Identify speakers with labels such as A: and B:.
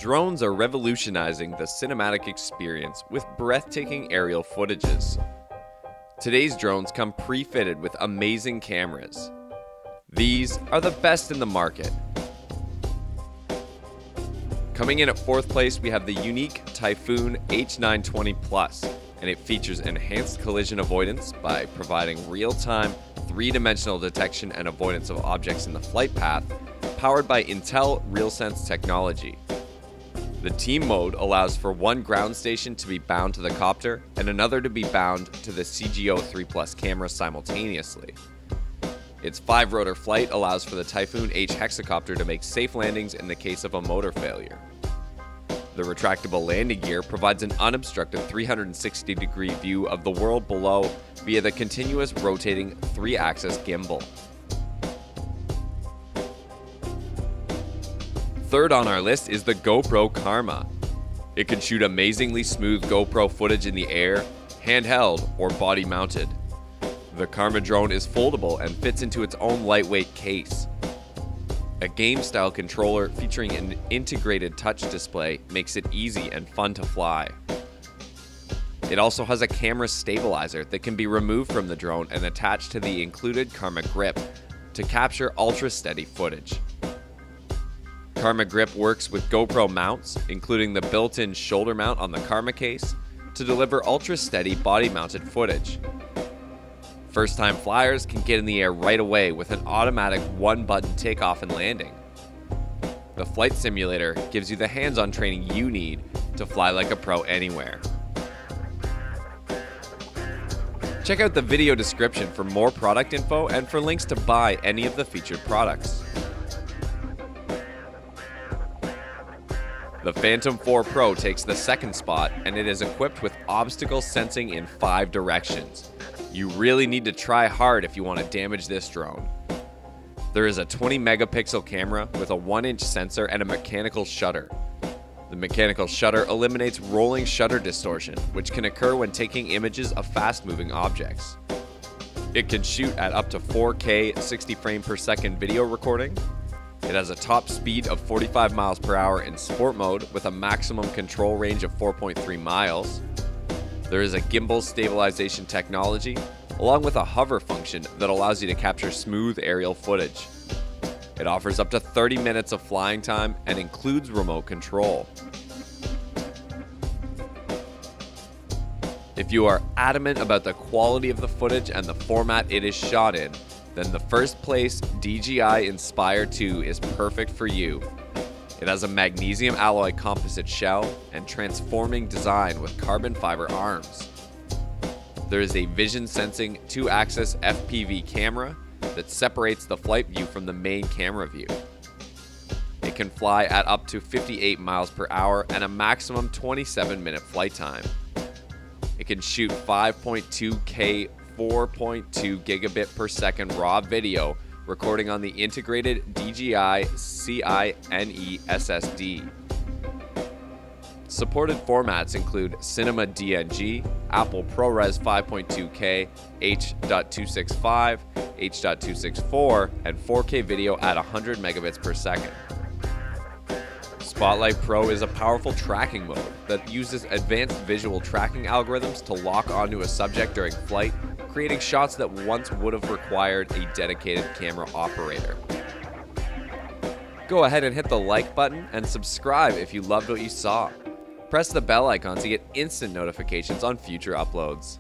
A: Drones are revolutionizing the cinematic experience with breathtaking aerial footages. Today's drones come pre-fitted with amazing cameras. These are the best in the market. Coming in at 4th place, we have the unique Typhoon H920 Plus, and it features enhanced collision avoidance by providing real-time, 3-dimensional detection and avoidance of objects in the flight path, powered by Intel RealSense technology. The team mode allows for one ground station to be bound to the copter and another to be bound to the CGO 3 Plus camera simultaneously. Its 5-rotor flight allows for the Typhoon H hexacopter to make safe landings in the case of a motor failure. The retractable landing gear provides an unobstructed 360-degree view of the world below via the continuous rotating 3-axis gimbal. Third on our list is the GoPro Karma. It can shoot amazingly smooth GoPro footage in the air, handheld, or body-mounted. The Karma drone is foldable and fits into its own lightweight case. A game-style controller featuring an integrated touch display makes it easy and fun to fly. It also has a camera stabilizer that can be removed from the drone and attached to the included Karma grip to capture ultra-steady footage. Karma Grip works with GoPro mounts, including the built-in shoulder mount on the Karma case, to deliver ultra-steady body-mounted footage. First-time flyers can get in the air right away with an automatic one-button takeoff and landing. The flight simulator gives you the hands-on training you need to fly like a pro anywhere. Check out the video description for more product info and for links to buy any of the featured products. The Phantom 4 Pro takes the 2nd spot, and it is equipped with obstacle sensing in 5 directions. You really need to try hard if you want to damage this drone. There is a 20-megapixel camera with a 1-inch sensor and a mechanical shutter. The mechanical shutter eliminates rolling shutter distortion, which can occur when taking images of fast-moving objects. It can shoot at up to 4K 60 frame per second video recording. It has a top speed of 45 miles per hour in sport mode with a maximum control range of 4.3 miles. There is a gimbal stabilization technology, along with a hover function that allows you to capture smooth aerial footage. It offers up to 30 minutes of flying time and includes remote control. If you are adamant about the quality of the footage and the format it is shot in, then the 1st place DJI Inspire 2 is perfect for you. It has a magnesium alloy composite shell and transforming design with carbon fiber arms. There is a vision sensing 2-axis FPV camera that separates the flight view from the main camera view. It can fly at up to 58 miles per hour and a maximum 27-minute flight time. It can shoot 5.2K 4.2 gigabit per second raw video recording on the integrated DJI CINE SSD. Supported formats include Cinema DNG, Apple ProRes 5.2K, H.265, H.264, and 4K video at 100 megabits per second. Spotlight Pro is a powerful tracking mode that uses advanced visual tracking algorithms to lock onto a subject during flight, creating shots that once would have required a dedicated camera operator. Go ahead and hit the like button and subscribe if you loved what you saw. Press the bell icon to get instant notifications on future uploads.